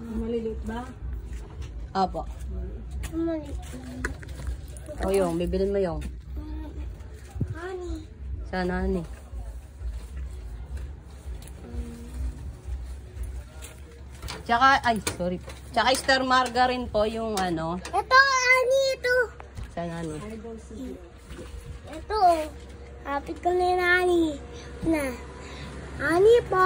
Maliliit ba? Apo. O yung, bibilin mo yung. Honey. Sana honey. Tsaka, ay, sorry po. Tsaka star margarine po yung ano. Ito, honey, ito. Sana honey. Ito. Kapit ko na yung honey. Na. Honey po.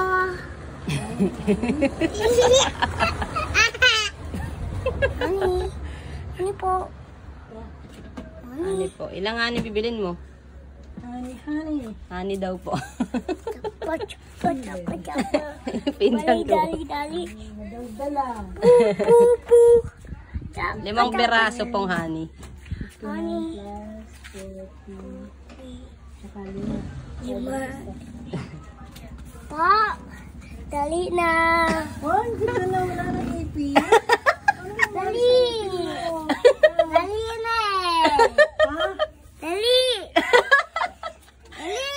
Honey. Honey po. Honey po. Ilang honey bibilin mo? Honey. Honey daw po. Pindan to. Dali. Dala. Pupu. 5 peraso pong honey. Honey. Lima. Pa. Dali na. Oh, hindi ka na wala na ipin. Dali. Dali na. Ha? Dali. Dali.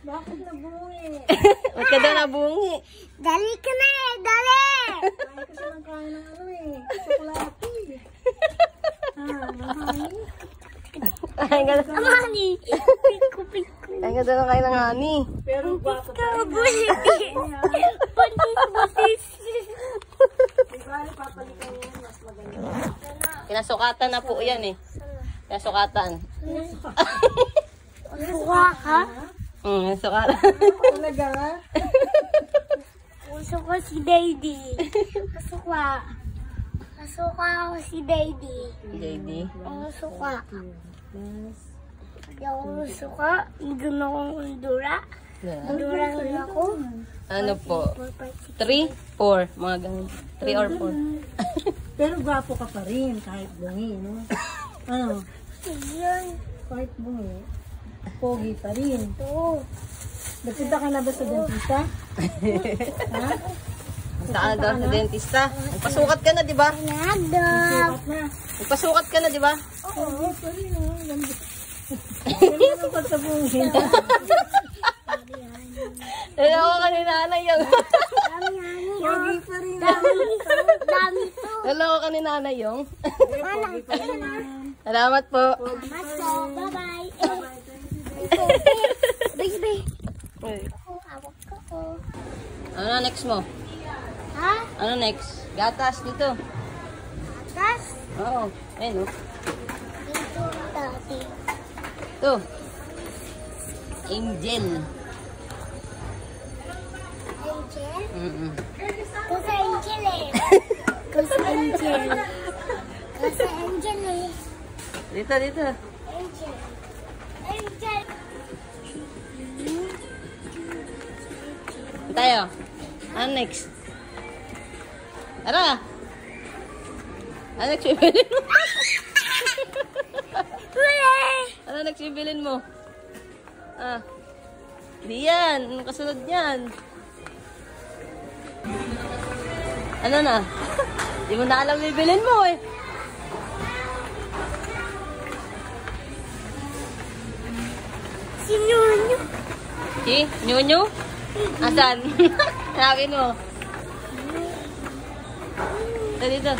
Bakit nabungi? Huwag ka daw nabungi. Dali ka na eh. Dali. Kain kasi ng kain ng ano eh. Chocolate. Honey. Kain ka daw. Honey. Piku. Kain ka daw kain ng honey. Pero gwapo pa rin. Buntis. Bali, papalitan yan. Mas maganda. Pinasukatan na po yan eh. Pinasukatan. Suka ka? Sukatan. Talaga? Suka si Daddy. Suka. Suka ako si Daddy. JD. Ang suka. Yung suka, doon akong undura. Undura rin ako. Ano po? 3, 4. Mga ganun. 3 or 4. Pero gwapo ka pa rin kahit bungi, no? Ano? Yan. Kahit bungi. Pogi pa rin. Ito. Nagpunta ka na ba sa dentista? Ha? Saan daw sa dentista? Nagpasukat ka na, di ba? Nagdam. Sukat na. Nagpasukat ka na, di ba? Oo, pa rin. Ganda. Ganda ng pagkabungi. Naloko ka ni nanay yung. Pogi pa rin. Dami to. Naloko ka ni nanay yung. Pogi pa rin. Salamat po. Maso. Bye-bye. Baby. Hawak ko. Ano na next mo? Ha? Ano next? Gatas dito. Atas? Oo. Ayun oh. Dito dati. Ito. Angel. Angel? Mm-mm. Kasi Angel eh. Kasi Angel. Kasi Angel eh. Dito, dito. Angel. Angel. Tayo. Ano next? Tara. Ano next bibilin mo? Ano next bibilin mo? Ah. Di yan. Ano kasunod yan? Ano na? Di mo na alam bibilin mo eh. Si Nyonyo. Si? Nyonyo? Asan? Hanapin mo. Dito.